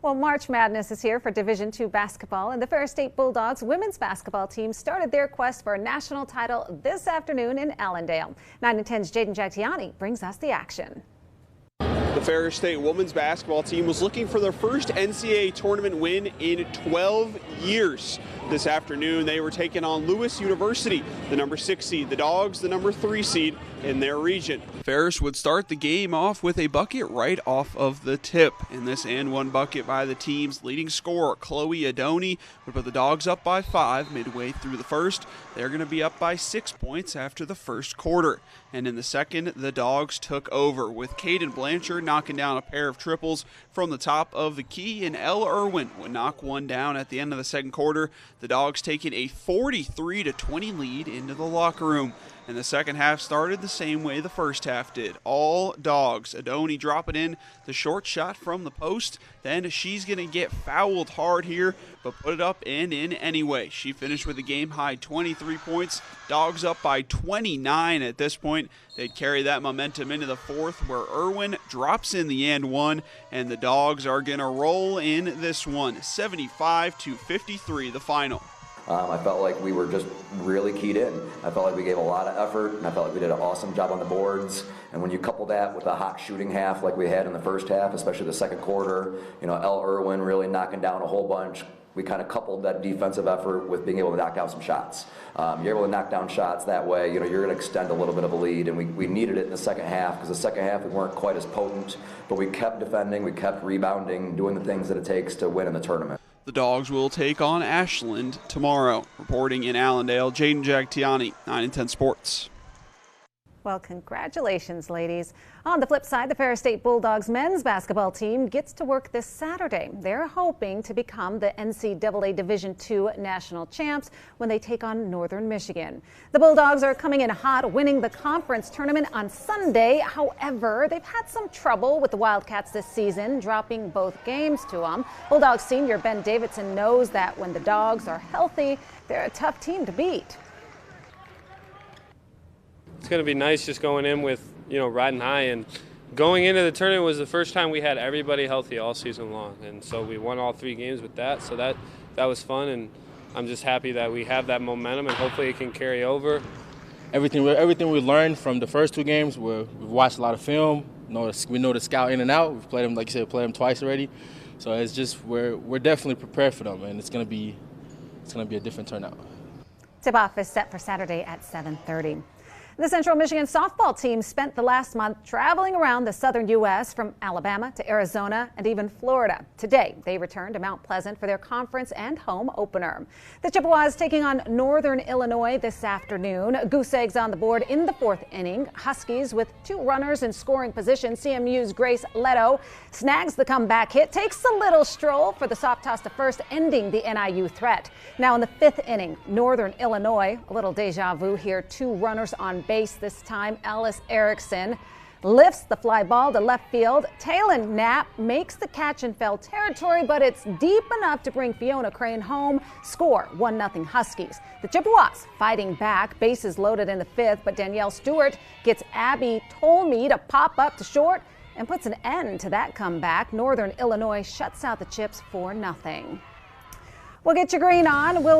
Well, March Madness is here for Division II basketball, and the Ferris State Bulldogs women's basketball team started their quest for a national title this afternoon in Allendale. 9 and 10's Jaden Jactiani brings us the action. The Ferris State women's basketball team was looking for their first NCAA tournament win in 12 years. This afternoon, they were taking on Lewis University, the number 6 seed, the Dogs, the number 3 seed in their region. Ferris would start the game off with a bucket right off of the tip. And this and one bucket by the team's leading scorer, Chloe Adoni, would put the Dogs up by 5 midway through the first. They're going to be up by 6 points after the first quarter. And in the second, the Dogs took over with Caden Blanchard knocking down a pair of triples from the top of the key, and Elle Irwin would knock one down at the end of the second quarter. The Dogs taking a 43-20 lead into the locker room. And the second half started the same way the first half did. All Dogs. Adoni dropping in the short shot from the post. Then she's going to get fouled hard here, but put it up and in anyway. She finished with a game-high 23 points. Dogs up by 29 at this point. They'd carry that momentum into the fourth, where Irwin drops in the and one, and the Dogs are going to roll in this one. 75-53, the final. I felt like we were just really keyed in. I felt like we gave a lot of effort, and I felt like we did an awesome job on the boards. And when you couple that with a hot shooting half like we had in the first half, especially the second quarter, Elle Irwin really knocking down a whole bunch. We kind of coupled that defensive effort with being able to knock out some shots. You're able to knock down shots that way, you're going to extend a little bit of a lead, and we needed it in the second half, because the second half we weren't quite as potent, but we kept defending, we kept rebounding, doing the things that it takes to win in the tournament. The Dogs will take on Ashland tomorrow. Reporting in Allendale, Jaden Jactiani, 9 and 10 Sports. Well, congratulations, ladies. On the flip side, the Ferris State Bulldogs men's basketball team gets to work this Saturday. They're hoping to become the NCAA Division II national champs when they take on Northern Michigan. The Bulldogs are coming in hot, winning the conference tournament on Sunday. However, they've had some trouble with the Wildcats this season, dropping both games to them. Bulldogs senior Ben Davidson knows that when the Dogs are healthy, they're a tough team to beat. It's going to be nice just going in with, riding high, and going into the tournament was the first time we had everybody healthy all season long, and so we won all 3 games with that, so that was fun, and I'm just happy that we have that momentum, and hopefully it can carry over. Everything we learned from the first 2 games, we've watched a lot of film, we know the scout in and out, we've played them, like you said, played them twice already, so it's just we're definitely prepared for them, and it's going to be a different turnout. Tip-off is set for Saturday at 7:30. The Central Michigan softball team spent the last month traveling around the southern U.S. from Alabama to Arizona and even Florida. Today, they returned to Mount Pleasant for their conference and home opener. The Chippewas taking on Northern Illinois this afternoon. Goose eggs on the board in the 4th inning. Huskies with 2 runners in scoring position. CMU's Grace Leto snags the comeback hit, takes a little stroll for the soft toss to first, ending the NIU threat. Now in the 5th inning, Northern Illinois, a little deja vu here, 2 runners on base this time. Ellis Erickson lifts the fly ball to left field. Talon Knapp makes the catch in foul territory, but it's deep enough to bring Fiona Crane home. Score 1-0 Huskies. The Chippewas fighting back, bases loaded in the 5th, but Danielle Stewart gets Abby Tolme to pop up to short and puts an end to that comeback. Northern Illinois shuts out the Chips 4-0. We'll get your green on. We'll